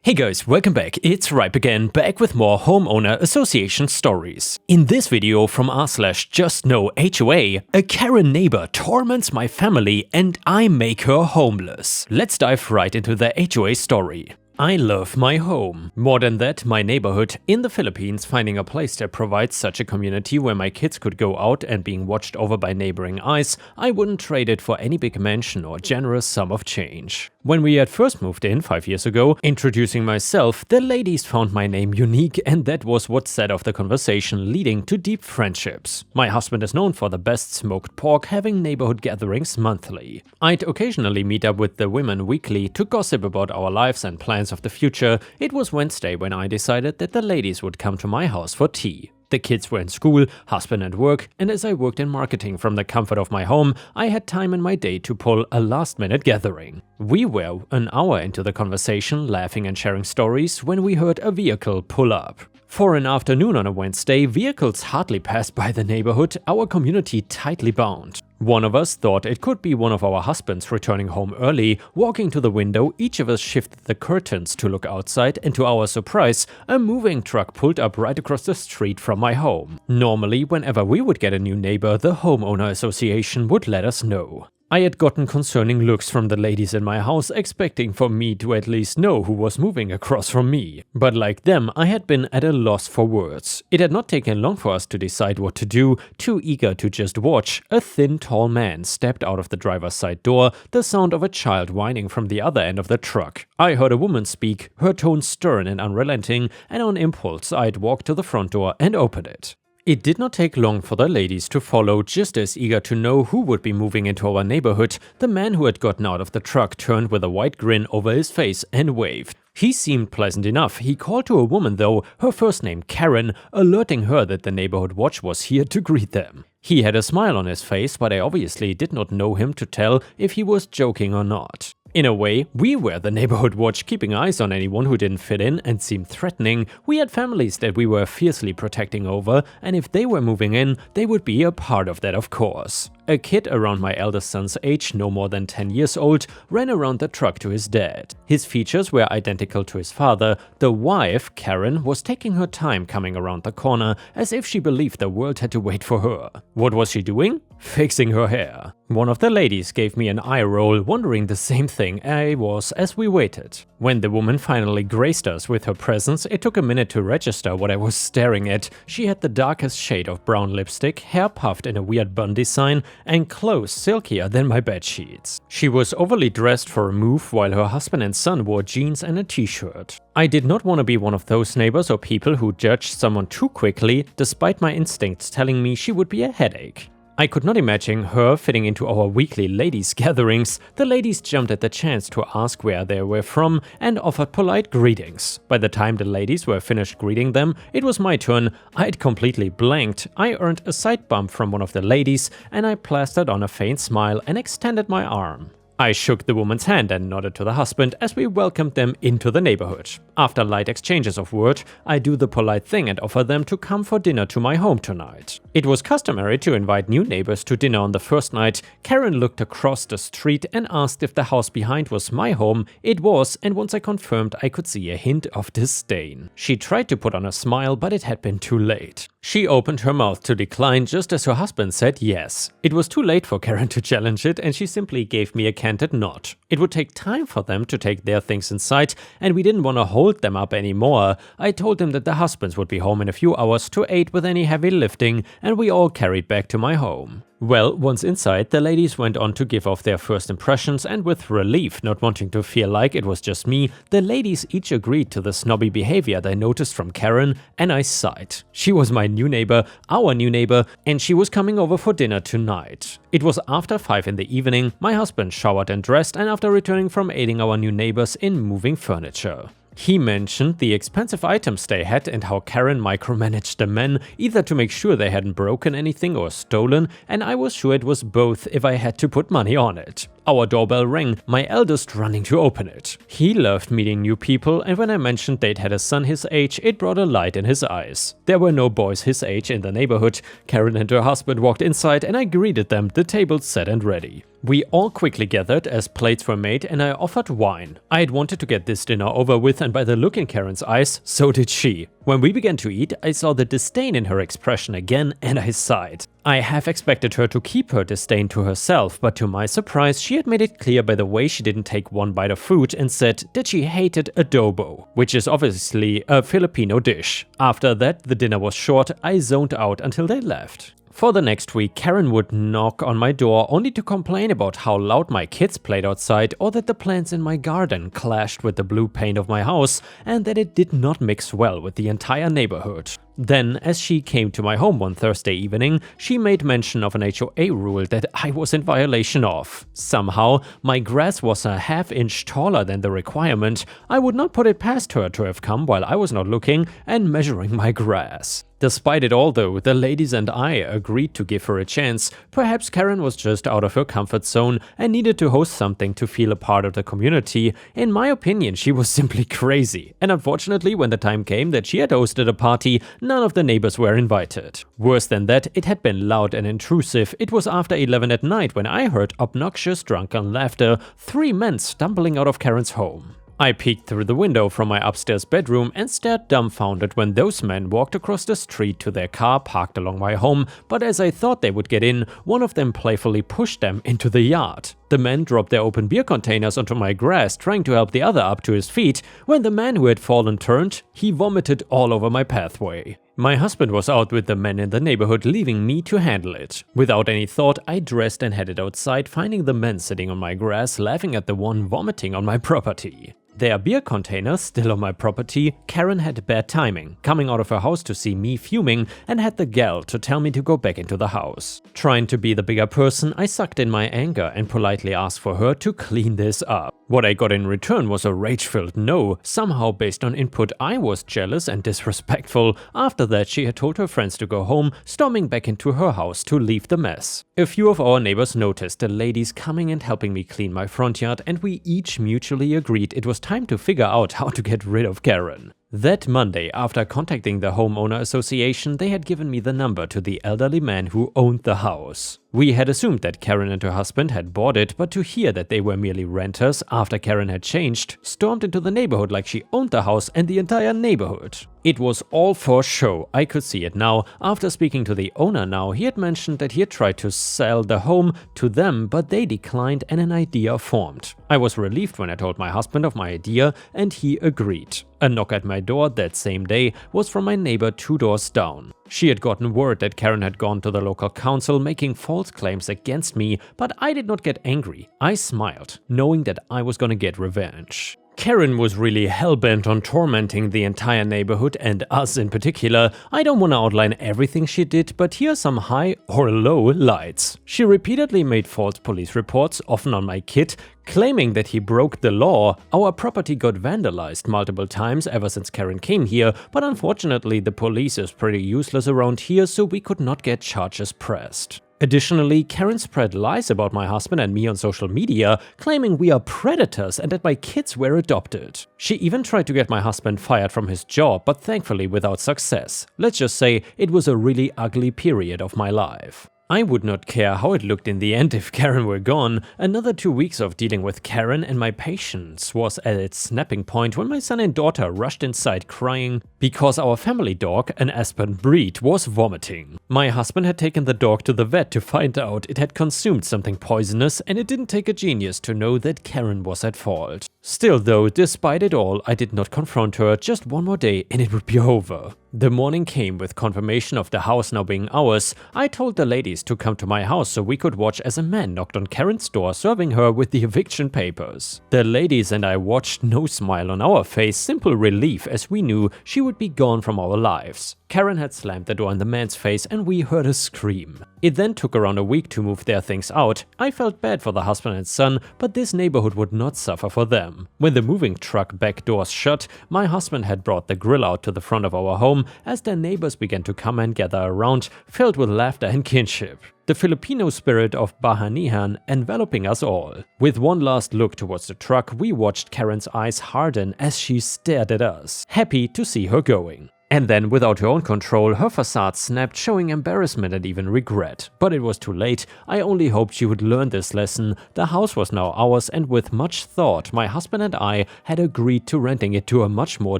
Hey guys, welcome back, it's Ripe again, back with more homeowner association stories. In this video from r/JustKnowHOA, a Karen neighbor torments my family and I make her homeless. Let's dive right into the HOA story. I love my home. More than that, my neighborhood. In the Philippines, finding a place that provides such a community where my kids could go out and being watched over by neighboring eyes, I wouldn't trade it for any big mansion or generous sum of change. When we had first moved in 5 years ago, introducing myself, the ladies found my name unique, and that was what set off the conversation, leading to deep friendships. My husband is known for the best smoked pork, having neighborhood gatherings monthly. I'd occasionally meet up with the women weekly to gossip about our lives and plans of the future. It was Wednesday when I decided that the ladies would come to my house for tea. The kids were in school, husband at work, and as I worked in marketing from the comfort of my home, I had time in my day to pull a last-minute gathering. We were an hour into the conversation, laughing and sharing stories, when we heard a vehicle pull up. For an afternoon on a Wednesday, vehicles hardly passed by the neighborhood, our community tightly bound. One of us thought it could be one of our husbands returning home early. Walking to the window, each of us shifted the curtains to look outside, and to our surprise, a moving truck pulled up right across the street from my home. Normally, whenever we would get a new neighbor, the homeowner association would let us know. I had gotten concerning looks from the ladies in my house, expecting for me to at least know who was moving across from me. But like them, I had been at a loss for words. It had not taken long for us to decide what to do. Too eager to just watch, a thin, tall man stepped out of the driver's side door, the sound of a child whining from the other end of the truck. I heard a woman speak, her tone stern and unrelenting, and on impulse I'd walked to the front door and opened it. It did not take long for the ladies to follow, just as eager to know who would be moving into our neighborhood. The man who had gotten out of the truck turned with a wide grin over his face and waved. He seemed pleasant enough. He called to a woman though, her first name Karen, alerting her that the neighborhood watch was here to greet them. He had a smile on his face, but I obviously did not know him to tell if he was joking or not. In a way, we were the neighborhood watch, keeping eyes on anyone who didn't fit in and seemed threatening. We had families that we were fiercely protecting over, and if they were moving in, they would be a part of that, of course. A kid around my eldest son's age, no more than 10 years old, ran around the truck to his dad. His features were identical to his father. The wife, Karen, was taking her time coming around the corner, as if she believed the world had to wait for her. What was she doing? Fixing her hair. One of the ladies gave me an eye roll, wondering the same thing I was as we waited. When the woman finally graced us with her presence, it took a minute to register what I was staring at. She had the darkest shade of brown lipstick, hair puffed in a weird bun design, and clothes silkier than my bedsheets. She was overly dressed for a move, while her husband and son wore jeans and a t-shirt. I did not want to be one of those neighbors or people who judged someone too quickly, despite my instincts telling me she would be a headache. I could not imagine her fitting into our weekly ladies' gatherings. The ladies jumped at the chance to ask where they were from and offered polite greetings. By the time the ladies were finished greeting them, it was my turn. I'd completely blanked. I earned a side bump from one of the ladies, and I plastered on a faint smile and extended my arm. I shook the woman's hand and nodded to the husband as we welcomed them into the neighborhood. After light exchanges of word, I do the polite thing and offer them to come for dinner to my home tonight. It was customary to invite new neighbors to dinner on the first night. Karen looked across the street and asked if the house behind was my home. It was, and once I confirmed, I could see a hint of disdain. She tried to put on a smile, but it had been too late. She opened her mouth to decline just as her husband said yes. It was too late for Karen to challenge it, and she simply gave me a candid nod. It would take time for them to take their things inside, and we didn't want to hold them up anymore. I told them that the husbands would be home in a few hours to aid with any heavy lifting, and we all carried back to my home. Well, once inside, the ladies went on to give off their first impressions, and with relief, not wanting to feel like it was just me, the ladies each agreed to the snobby behavior they noticed from Karen, and I sighed. She was my new neighbor, our new neighbor, and she was coming over for dinner tonight. It was after 5 in the evening. My husband showered and dressed, and after returning from aiding our new neighbors in moving furniture. He mentioned the expensive items they had and how Karen micromanaged the men, either to make sure they hadn't broken anything or stolen, and I was sure it was both if I had to put money on it. Our doorbell rang, my eldest running to open it. He loved meeting new people, and when I mentioned they'd had a son his age, it brought a light in his eyes. There were no boys his age in the neighborhood. Karen and her husband walked inside and I greeted them, the table set and ready. We all quickly gathered as plates were made and I offered wine. I had wanted to get this dinner over with, and by the look in Karen's eyes, so did she. When we began to eat, I saw the disdain in her expression again and I sighed. I half expected her to keep her disdain to herself, but to my surprise she had made it clear by the way she didn't take one bite of food and said that she hated adobo, which is obviously a Filipino dish. After that, the dinner was short. I zoned out until they left. For the next week, Karen would knock on my door only to complain about how loud my kids played outside, or that the plants in my garden clashed with the blue paint of my house, and that it did not mix well with the entire neighborhood. Then, as she came to my home one Thursday evening, she made mention of an HOA rule that I was in violation of. Somehow, my grass was a half-inch taller than the requirement. I would not put it past her to have come while I was not looking and measuring my grass. Despite it all though, the ladies and I agreed to give her a chance. Perhaps Karen was just out of her comfort zone and needed to host something to feel a part of the community. In my opinion, she was simply crazy. And unfortunately, when the time came that she had hosted a party, none of the neighbors were invited. Worse than that, it had been loud and intrusive. It was after 11 at night when I heard obnoxious drunken laughter, 3 men stumbling out of Karen's home. I peeked through the window from my upstairs bedroom and stared dumbfounded when those men walked across the street to their car parked along my home, but as I thought they would get in, one of them playfully pushed them into the yard. The men dropped their open beer containers onto my grass, trying to help the other up to his feet. When the man who had fallen turned, he vomited all over my pathway. My husband was out with the men in the neighborhood, leaving me to handle it. Without any thought, I dressed and headed outside, finding the men sitting on my grass, laughing at the one vomiting on my property. Their beer containers still on my property. Karen had bad timing, coming out of her house to see me fuming, and had the gall to tell me to go back into the house. Trying to be the bigger person, I sucked in my anger and politely asked for her to clean this up. What I got in return was a rage-filled no, somehow based on input I was jealous and disrespectful. After that, she had told her friends to go home, storming back into her house to leave the mess. A few of our neighbors noticed the ladies coming and helping me clean my front yard, and we each mutually agreed it was time to figure out how to get rid of Karen. That Monday, after contacting the homeowner association, they had given me the number to the elderly man who owned the house. We had assumed that Karen and her husband had bought it, but to hear that they were merely renters after Karen had changed, stormed into the neighborhood like she owned the house and the entire neighborhood. It was all for show. I could see it now. After speaking to the owner now, he had mentioned that he had tried to sell the home to them, but they declined and an idea formed. I was relieved when I told my husband of my idea and he agreed. A knock at my door that same day was from my neighbor 2 doors down. She had gotten word that Karen had gone to the local council making false claims against me, but I did not get angry. I smiled, knowing that I was gonna get revenge. Karen was really hellbent on tormenting the entire neighborhood and us in particular. I don't want to outline everything she did, but here are some high or low lights. She repeatedly made false police reports, often on my kid, claiming that he broke the law. Our property got vandalized multiple times ever since Karen came here, but unfortunately the police is pretty useless around here, so we could not get charges pressed. Additionally, Karen spread lies about my husband and me on social media, claiming we are predators and that my kids were adopted. She even tried to get my husband fired from his job, but thankfully without success. Let's just say it was a really ugly period of my life. I would not care how it looked in the end if Karen were gone. Another 2 weeks of dealing with Karen and my patience was at its snapping point when my son and daughter rushed inside crying because our family dog, an Aspen breed, was vomiting. My husband had taken the dog to the vet to find out it had consumed something poisonous, and it didn't take a genius to know that Karen was at fault. Still though, despite it all, I did not confront her. Just one more day and it would be over. The morning came with confirmation of the house now being ours. I told the ladies to come to my house so we could watch as a man knocked on Karen's door, serving her with the eviction papers. The ladies and I watched, no smile on our face, simple relief as we knew she would be gone from our lives. Karen had slammed the door in the man's face and we heard a scream. It then took around a week to move their things out. I felt bad for the husband and son, but this neighborhood would not suffer for them. When the moving truck back doors shut, my husband had brought the grill out to the front of our home as their neighbors began to come and gather around, filled with laughter and kinship. The Filipino spirit of Bahanihan enveloping us all. With one last look towards the truck, we watched Karen's eyes harden as she stared at us, happy to see her going. And then, without her own control, her facade snapped, showing embarrassment and even regret. But it was too late. I only hoped she would learn this lesson. The house was now ours, and with much thought, my husband and I had agreed to renting it to a much more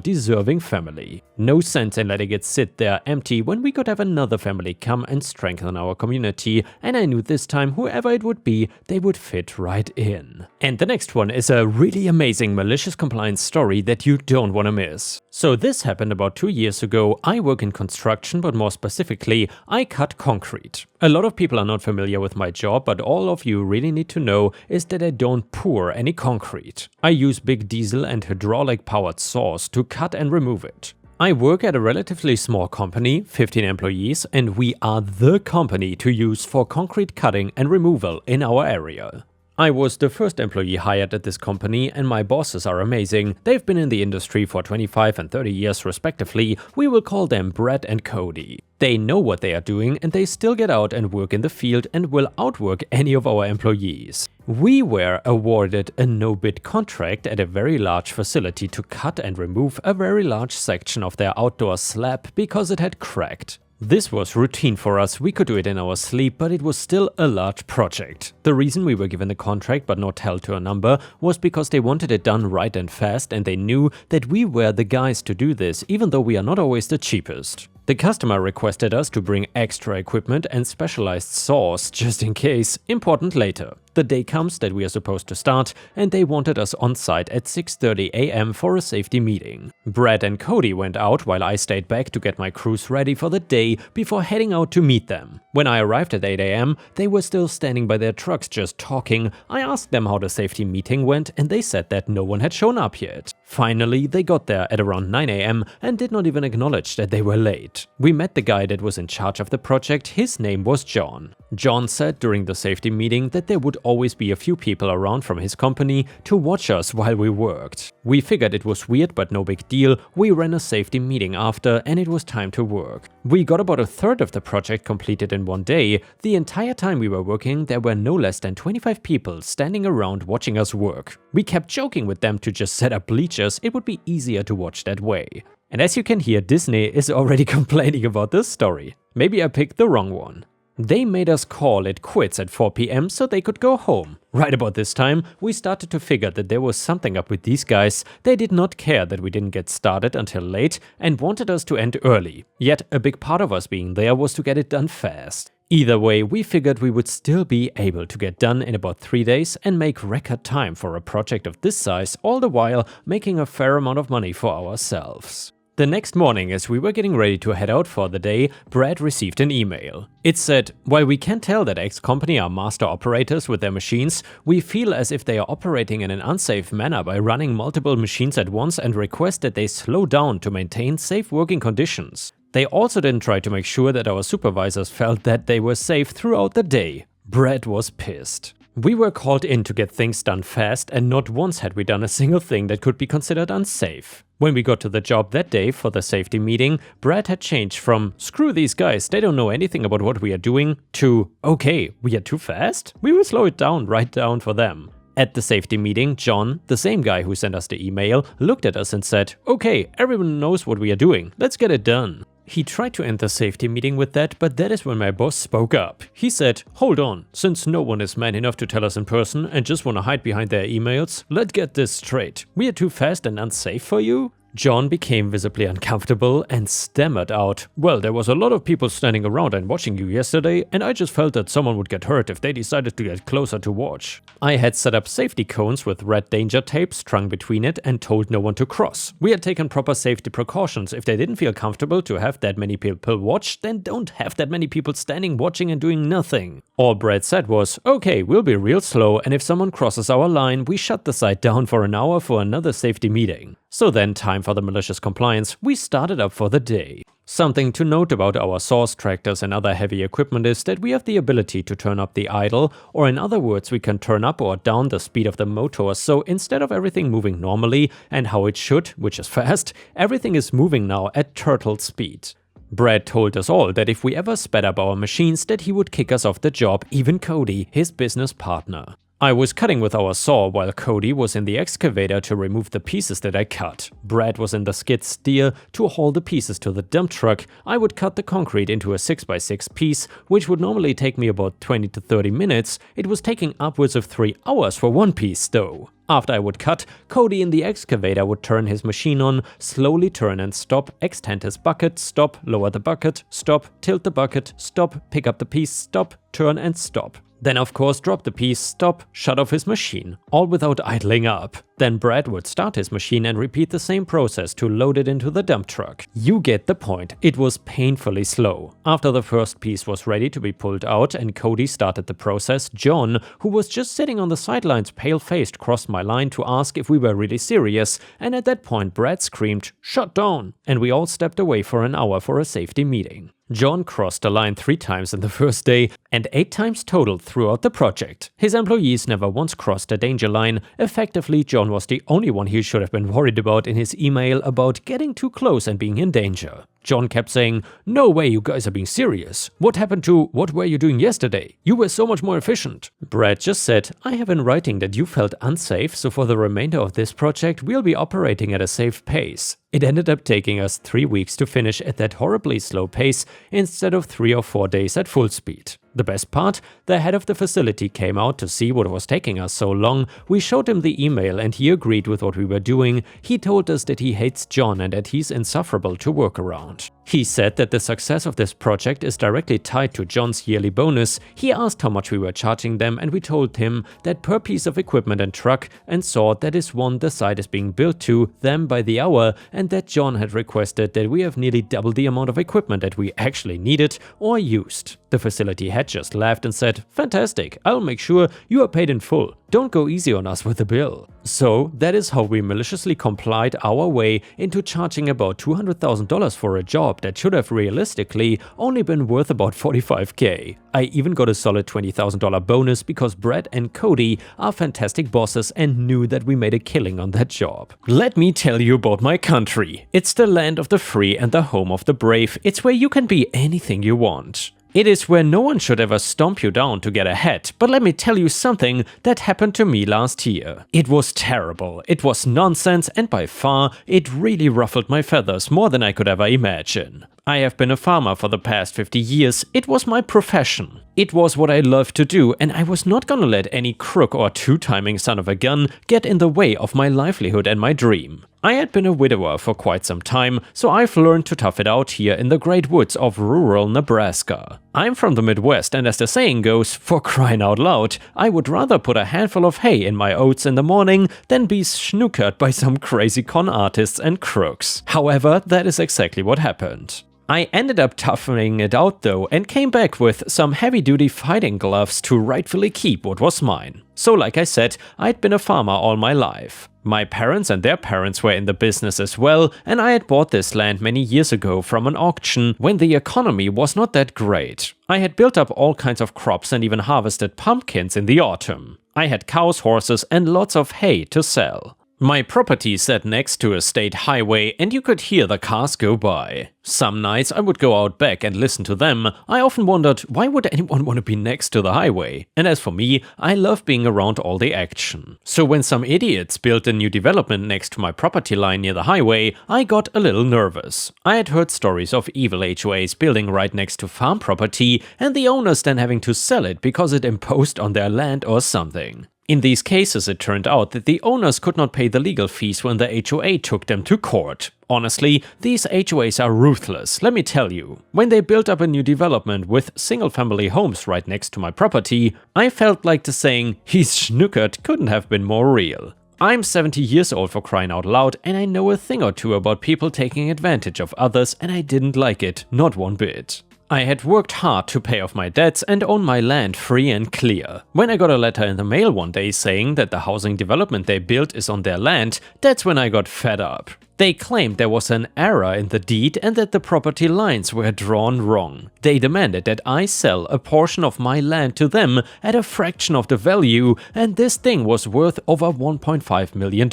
deserving family. No sense in letting it sit there empty when we could have another family come and strengthen our community, and I knew this time, whoever it would be, they would fit right in. And the next one is a really amazing malicious compliance story that you don't want to miss. So this happened about 2 years ago. I work in construction, but more specifically, I cut concrete. A lot of people are not familiar with my job, but all of you really need to know is that I don't pour any concrete. I use big diesel and hydraulic powered saws to cut and remove it. I work at a relatively small company, 15 employees, and we are the company to use for concrete cutting and removal in our area. I was the first employee hired at this company, and my bosses are amazing. They've been in the industry for 25 and 30 years respectively. We will call them Brad and Cody. They know what they are doing, and they still get out and work in the field and will outwork any of our employees. We were awarded a no-bid contract at a very large facility to cut and remove a very large section of their outdoor slab because it had cracked. This was routine for us. We could do it in our sleep, but it was still a large project. The reason we were given the contract but not held to a number was because they wanted it done right and fast, and they knew that we were the guys to do this, even though we are not always the cheapest. The customer requested us to bring extra equipment and specialized saws just in case, important later. The day comes that we are supposed to start, and they wanted us on site at 6:30 a.m. for a safety meeting. Brad and Cody went out while I stayed back to get my crews ready for the day before heading out to meet them. When I arrived at 8 a.m., they were still standing by their trucks just talking. I asked them how the safety meeting went, and they said that no one had shown up yet. Finally, they got there at around 9 a.m. and did not even acknowledge that they were late. We met the guy that was in charge of the project. His name was John. John said during the safety meeting that there would always be a few people around from his company to watch us while we worked. We figured it was weird, but no big deal. We ran a safety meeting after, and it was time to work. We got about a third of the project completed in one day. The entire time we were working, there were no less than 25 people standing around watching us work. We kept joking with them to just set up bleachers. It would be easier to watch that way. And as you can hear, Disney is already complaining about this story. Maybe I picked the wrong one. They made us call it quits at 4 p.m. so they could go home. Right about this time, we started to figure that there was something up with these guys. They did not care that we didn't get started until late and wanted us to end early. Yet a big part of us being there was to get it done fast. Either way, we figured we would still be able to get done in about 3 days and make record time for a project of this size, all the while making a fair amount of money for ourselves. The next morning, as we were getting ready to head out for the day, Brad received an email. It said, "While we can tell that X company are master operators with their machines, we feel as if they are operating in an unsafe manner by running multiple machines at once and request that they slow down to maintain safe working conditions. They also didn't try to make sure that our supervisors felt that they were safe throughout the day." Brad was pissed. We were called in to get things done fast, and not once had we done a single thing that could be considered unsafe. When we got to the job that day for the safety meeting, Brad had changed from "screw these guys, they don't know anything about what we are doing" to "okay, we are too fast? We will slow it down right down for them." At the safety meeting, John, the same guy who sent us the email, looked at us and said, "Okay, everyone knows what we are doing, let's get it done." He tried to end the safety meeting with that, but that is when my boss spoke up. He said, "Hold on, since no one is man enough to tell us in person and just want to hide behind their emails, let's get this straight. We are too fast and unsafe for you?" John became visibly uncomfortable and stammered out, "Well, there was a lot of people standing around and watching you yesterday, and I just felt that someone would get hurt if they decided to get closer to watch. I had set up safety cones with red danger tape strung between it and told no one to cross. We had taken proper safety precautions. If they didn't feel comfortable to have that many people watch, then don't have that many people standing watching and doing nothing." All Brad said was, "Okay, we'll be real slow, and if someone crosses our line, we shut the site down for an hour for another safety meeting." So then, time for the malicious compliance. We started up for the day. Something to note about our saws, tractors and other heavy equipment is that we have the ability to turn up the idle, or in other words, we can turn up or down the speed of the motor, so instead of everything moving normally and how it should, which is fast, everything is moving now at turtle speed. Brad told us all that if we ever sped up our machines that he would kick us off the job, even Cody, his business partner. I was cutting with our saw while Cody was in the excavator to remove the pieces that I cut. Brad was in the skid steer to haul the pieces to the dump truck. I would cut the concrete into a 6x6 piece, which would normally take me about 20 to 30 minutes. It was taking upwards of 3 hours for one piece though. After I would cut, Cody in the excavator would turn his machine on, slowly turn and stop, extend his bucket, stop, lower the bucket, stop, tilt the bucket, stop, pick up the piece, stop, turn and stop. Then of course drop the piece, stop, shut off his machine, all without idling up. Then Brad would start his machine and repeat the same process to load it into the dump truck. You get the point, it was painfully slow. After the first piece was ready to be pulled out and Cody started the process, John, who was just sitting on the sidelines pale-faced, crossed my line to ask if we were really serious, and at that point Brad screamed, "Shut down!" and we all stepped away for an hour for a safety meeting. John crossed the line 3 times in the first day and 8 times total throughout the project. His employees never once crossed a danger line. Effectively, John was the only one he should have been worried about in his email about getting too close and being in danger. John kept saying, "No way, you guys are being serious. What happened to what were you doing yesterday? You were so much more efficient." Brad just said, "I have in writing that you felt unsafe, so for the remainder of this project we'll be operating at a safe pace." It ended up taking us 3 weeks to finish at that horribly slow pace instead of 3 or 4 days at full speed. The best part? The head of the facility came out to see what was taking us so long. We showed him the email and he agreed with what we were doing. He told us that he hates John and that he's insufferable to work around. He said that the success of this project is directly tied to John's yearly bonus. He asked how much we were charging them and we told him that per piece of equipment and truck and saw that is one the site is being built to them by the hour, and that John had requested that we have nearly double the amount of equipment that we actually needed or used. The facility head just laughed and said, "Fantastic, I'll make sure you are paid in full. Don't go easy on us with the bill." So that is how we maliciously complied our way into charging about $200,000 for a job that should have realistically only been worth about $45K. I even got a solid $20,000 bonus because Brad and Cody are fantastic bosses and knew that we made a killing on that job. Let me tell you about my country. It's the land of the free and the home of the brave. It's where you can be anything you want. It is where no one should ever stomp you down to get ahead, but let me tell you something that happened to me last year. It was terrible, it was nonsense, and by far, it really ruffled my feathers more than I could ever imagine. I have been a farmer for the past 50 years, it was my profession. It was what I loved to do, and I was not gonna let any crook or two-timing son of a gun get in the way of my livelihood and my dream. I had been a widower for quite some time, so I've learned to tough it out here in the great woods of rural Nebraska. I'm from the Midwest, and as the saying goes, for crying out loud, I would rather put a handful of hay in my oats in the morning than be snookered by some crazy con artists and crooks. However, that is exactly what happened. I ended up toughing it out though and came back with some heavy-duty fighting gloves to rightfully keep what was mine. So like I said, I'd been a farmer all my life. My parents and their parents were in the business as well, and I had bought this land many years ago from an auction when the economy was not that great. I had built up all kinds of crops and even harvested pumpkins in the autumn. I had cows, horses and lots of hay to sell. My property sat next to a state highway and you could hear the cars go by. Some nights I would go out back and listen to them. I often wondered, why would anyone want to be next to the highway? And as for me, I love being around all the action. So when some idiots built a new development next to my property line near the highway, I got a little nervous. I had heard stories of evil HOAs building right next to farm property and the owners then having to sell it because it imposed on their land or something. In these cases, it turned out that the owners could not pay the legal fees when the HOA took them to court. Honestly, these HOAs are ruthless, let me tell you. When they built up a new development with single-family homes right next to my property, I felt like the saying, "he's snookered" couldn't have been more real. I'm 70 years old for crying out loud, and I know a thing or two about people taking advantage of others, and I didn't like it, not one bit. I had worked hard to pay off my debts and own my land free and clear. When I got a letter in the mail one day saying that the housing development they built is on their land, that's when I got fed up. They claimed there was an error in the deed and that the property lines were drawn wrong. They demanded that I sell a portion of my land to them at a fraction of the value, and this thing was worth over $1.5 million.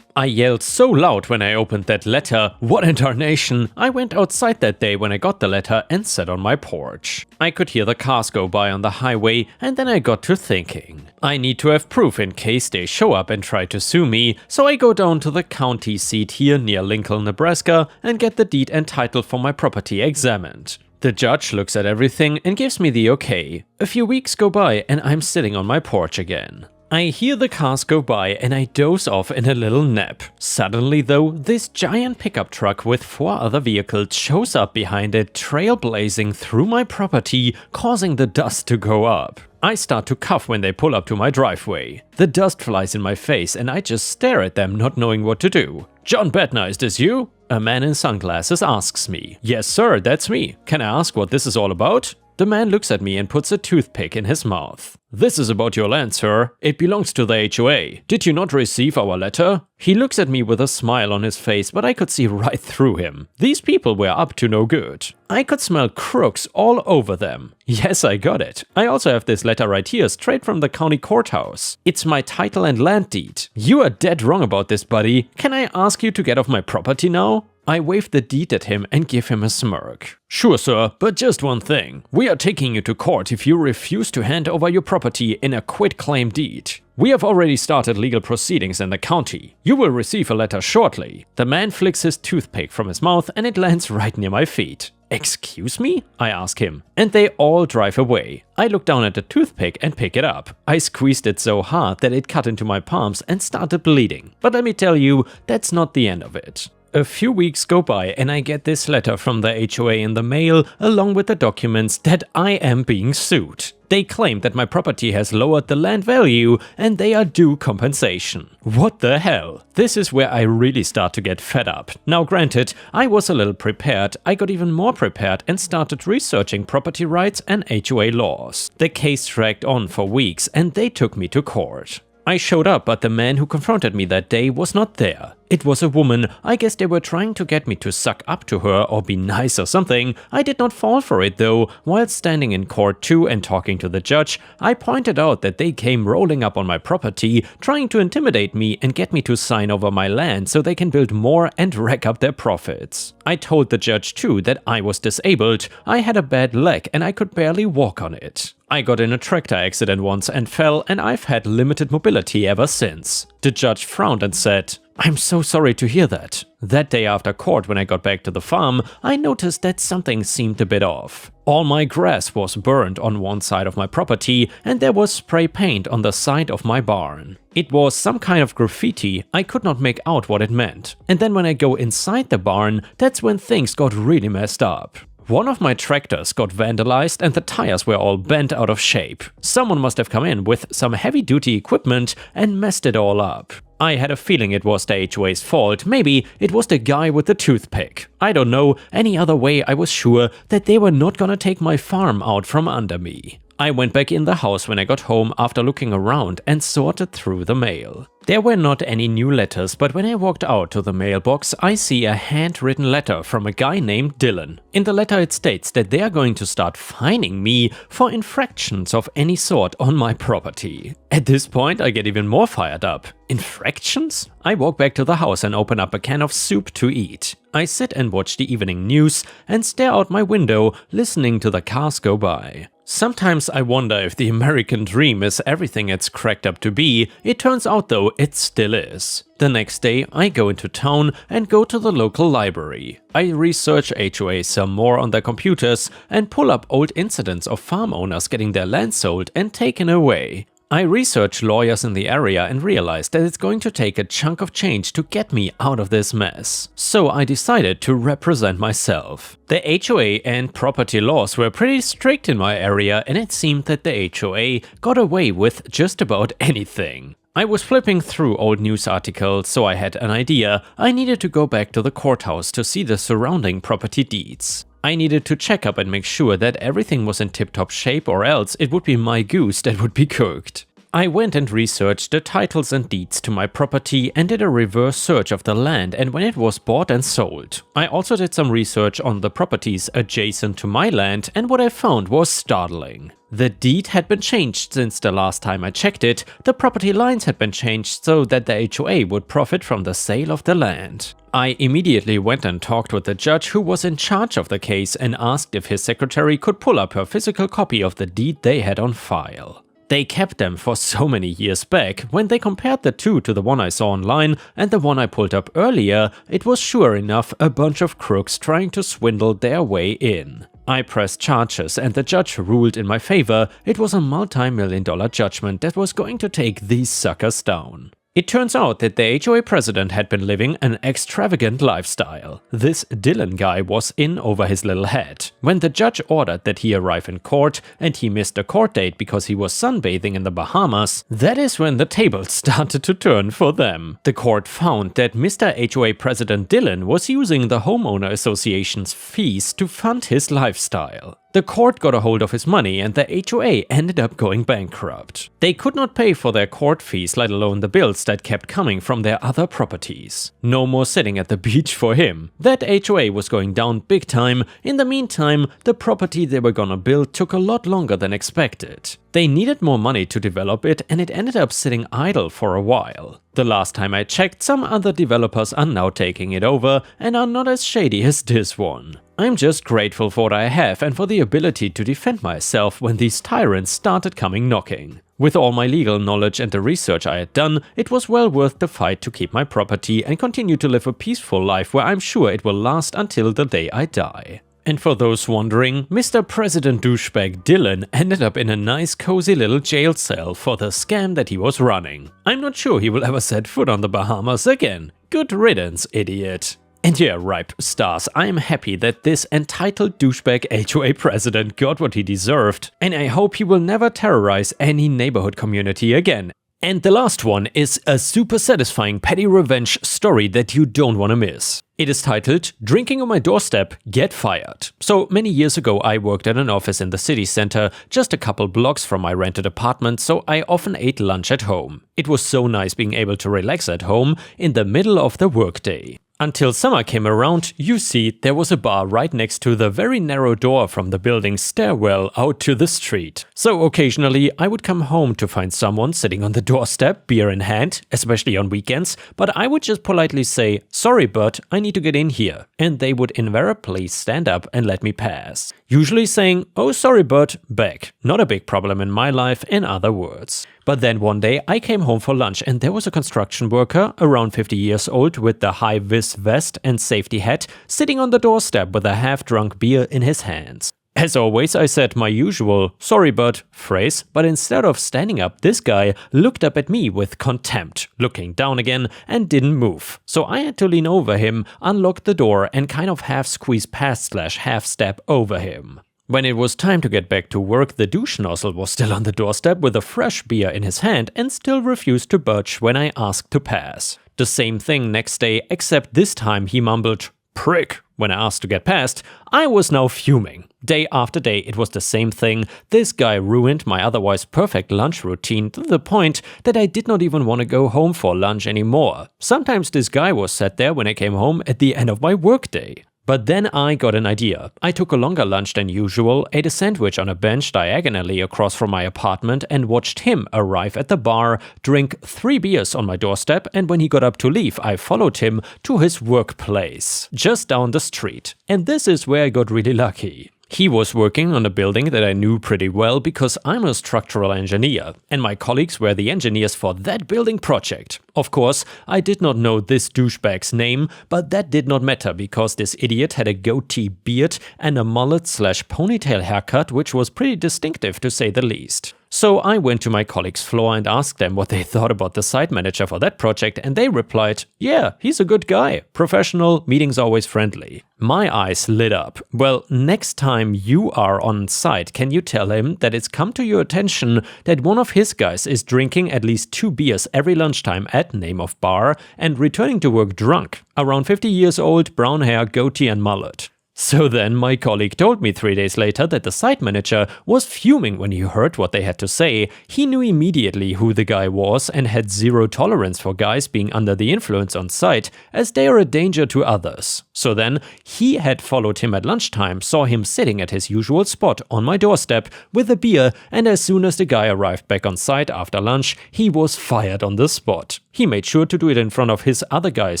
I yelled so loud when I opened that letter, what in tarnation, I went outside that day when I got the letter and sat on my porch. I could hear the cars go by on the highway, and then I got to thinking. I need to have proof in case they show up and try to sue me, so I go down to the county seat here near Lincoln, Nebraska, and get the deed and title for my property examined. The judge looks at everything and gives me the okay. A few weeks go by and I'm sitting on my porch again. I hear the cars go by and I doze off in a little nap. Suddenly though, this giant pickup truck with 4 other vehicles shows up behind it, trailblazing through my property, causing the dust to go up. I start to cough when they pull up to my driveway. The dust flies in my face and I just stare at them, not knowing what to do. "John Bednar, is this you?" A man in sunglasses asks me. "Yes sir, that's me. Can I ask what this is all about?" The man looks at me and puts a toothpick in his mouth. "This is about your land, sir. It belongs to the HOA. Did you not receive our letter?" He looks at me with a smile on his face, but I could see right through him. These people were up to no good. I could smell crooks all over them. Yes, I got it. I also have this letter right here, straight from the county courthouse. It's my title and land deed. You are dead wrong about this, buddy. Can I ask you to get off my property now? I wave the deed at him and give him a smirk. "Sure, sir, but just one thing. We are taking you to court if you refuse to hand over your property in a quitclaim deed. We have already started legal proceedings in the county. You will receive a letter shortly." The man flicks his toothpick from his mouth and it lands right near my feet. "Excuse me?" I ask him. And they all drive away. I look down at the toothpick and pick it up. I squeezed it so hard that it cut into my palms and started bleeding. But let me tell you, that's not the end of it. A few weeks go by and I get this letter from the HOA in the mail along with the documents that I am being sued. They claim that my property has lowered the land value and they are due compensation. What the hell? This is where I really start to get fed up. Now granted, I was a little prepared, I got even more prepared and started researching property rights and HOA laws. The case dragged on for weeks and they took me to court. I showed up, but the man who confronted me that day was not there. It was a woman. I guess they were trying to get me to suck up to her or be nice or something. I did not fall for it though. While standing in court too and talking to the judge, I pointed out that they came rolling up on my property, trying to intimidate me and get me to sign over my land so they can build more and rack up their profits. I told the judge too that I was disabled. I had a bad leg and I could barely walk on it. I got in a tractor accident once and fell, and I've had limited mobility ever since. The judge frowned and said, "I'm so sorry to hear that." That day after court, when I got back to the farm, I noticed that something seemed a bit off. All my grass was burned on one side of my property and there was spray paint on the side of my barn. It was some kind of graffiti. I could not make out what it meant. And then when I go inside the barn, that's when things got really messed up. One of my tractors got vandalized and the tires were all bent out of shape. Someone must have come in with some heavy-duty equipment and messed it all up. I had a feeling it was the HOA's fault. Maybe it was the guy with the toothpick. I don't know. Any other way, I was sure that they were not gonna take my farm out from under me. I went back in the house when I got home after looking around and sorted through the mail. There were not any new letters, but when I walked out to the mailbox, I see a handwritten letter from a guy named Dylan. In the letter it states that they are going to start fining me for infractions of any sort on my property. At this point, I get even more fired up. Infractions? I walk back to the house and open up a can of soup to eat. I sit and watch the evening news and stare out my window, listening to the cars go by. Sometimes I wonder if the American dream is everything it's cracked up to be. It turns out though, it still is. The next day, I go into town and go to the local library. I research HOA some more on their computers and pull up old incidents of farm owners getting their land sold and taken away. I research lawyers in the area and realized that it's going to take a chunk of change to get me out of this mess. So I decided to represent myself. The HOA and property laws were pretty strict in my area and it seemed that the HOA got away with just about anything. I was flipping through old news articles, so I had an idea. I needed to go back to the courthouse to see the surrounding property deeds. I needed to check up and make sure that everything was in tip-top shape, or else it would be my goose that would be cooked. I went and researched the titles and deeds to my property and did a reverse search of the land and when it was bought and sold. I also did some research on the properties adjacent to my land, and what I found was startling. The deed had been changed since the last time I checked it. The property lines had been changed so that the HOA would profit from the sale of the land. I immediately went and talked with the judge who was in charge of the case and asked if his secretary could pull up her physical copy of the deed they had on file. They kept them for so many years back. When they compared the two to the one I saw online and the one I pulled up earlier, it was sure enough a bunch of crooks trying to swindle their way in. I pressed charges and the judge ruled in my favor. It was a multi-million-dollar judgment that was going to take these suckers down. It turns out that the HOA president had been living an extravagant lifestyle. This Dylan guy was in over his little head. When the judge ordered that he arrive in court and he missed a court date because he was sunbathing in the Bahamas, that is when the tables started to turn for them. The court found that Mr. HOA President Dylan was using the homeowner association's fees to fund his lifestyle. The court got a hold of his money and the HOA ended up going bankrupt. They could not pay for their court fees, let alone the bills that kept coming from their other properties. No more sitting at the beach for him. That HOA was going down big time. In the meantime, the property they were gonna build took a lot longer than expected. They needed more money to develop it and it ended up sitting idle for a while. The last time I checked, some other developers are now taking it over and are not as shady as this one. I'm just grateful for what I have and for the ability to defend myself when these tyrants started coming knocking. With all my legal knowledge and the research I had done, it was well worth the fight to keep my property and continue to live a peaceful life where I'm sure it will last until the day I die. And for those wondering, Mr. President Douchebag Dylan ended up in a nice cozy little jail cell for the scam that he was running. I'm not sure he will ever set foot on the Bahamas again. Good riddance, idiot. And yeah, Ripe Stars, I am happy that this entitled douchebag HOA president got what he deserved, and I hope he will never terrorize any neighborhood community again. And the last one is a super satisfying petty revenge story that you don't want to miss. It is titled, Drinking on My Doorstep, Get Fired. So many years ago I worked at an office in the city center, just a couple blocks from my rented apartment, so I often ate lunch at home. It was so nice being able to relax at home in the middle of the workday. Until summer came around, you see, there was a bar right next to the very narrow door from the building's stairwell out to the street. So occasionally I would come home to find someone sitting on the doorstep, beer in hand, especially on weekends, but I would just politely say, "Sorry, but I need to get in here," and they would invariably stand up and let me pass. Usually saying, "Oh, sorry, but," back. Not a big problem in my life, in other words. But then one day I came home for lunch and there was a construction worker, around 50 years old, with the high-vis vest and safety hat, sitting on the doorstep with a half-drunk beer in his hands. As always, I said my usual "sorry but" phrase, but instead of standing up, this guy looked up at me with contempt, looking down again, and didn't move. So I had to lean over him, unlock the door, and kind of half-squeeze past / half-step over him. When it was time to get back to work, the douche nozzle was still on the doorstep with a fresh beer in his hand and still refused to budge when I asked to pass. The same thing next day, except this time he mumbled, "Prick," when I asked to get past. I was now fuming. Day after day it was the same thing. This guy ruined my otherwise perfect lunch routine to the point that I did not even want to go home for lunch anymore. Sometimes this guy was sat there when I came home at the end of my workday. But then I got an idea. I took a longer lunch than usual, ate a sandwich on a bench diagonally across from my apartment and watched him arrive at the bar, drink 3 beers on my doorstep, and when he got up to leave, I followed him to his workplace, just down the street. And this is where I got really lucky. He was working on a building that I knew pretty well because I'm a structural engineer, and my colleagues were the engineers for that building project. Of course, I did not know this douchebag's name, but that did not matter because this idiot had a goatee beard and a mullet / ponytail haircut, which was pretty distinctive to say the least. So I went to my colleagues' floor and asked them what they thought about the site manager for that project, and they replied, "Yeah, he's a good guy. Professional, meetings always friendly." My eyes lit up. Well, next time you are on site, can you tell him that it's come to your attention that one of his guys is drinking at least 2 beers every lunchtime at name of bar and returning to work drunk, around 50 years old, brown hair, goatee and mullet. So then my colleague told me 3 days later that the site manager was fuming when he heard what they had to say. He knew immediately who the guy was and had zero tolerance for guys being under the influence on site, as they are a danger to others. So then he had followed him at lunchtime, saw him sitting at his usual spot on my doorstep with a beer, and as soon as the guy arrived back on site after lunch, he was fired on the spot. He made sure to do it in front of his other guys,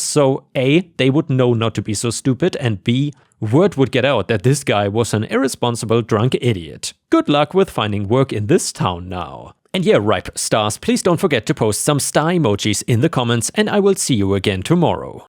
so A, they would know not to be so stupid, and B, word would get out that this guy was an irresponsible drunk idiot. Good luck with finding work in this town now. And yeah, Ripe Stars, please don't forget to post some star emojis in the comments, and I will see you again tomorrow.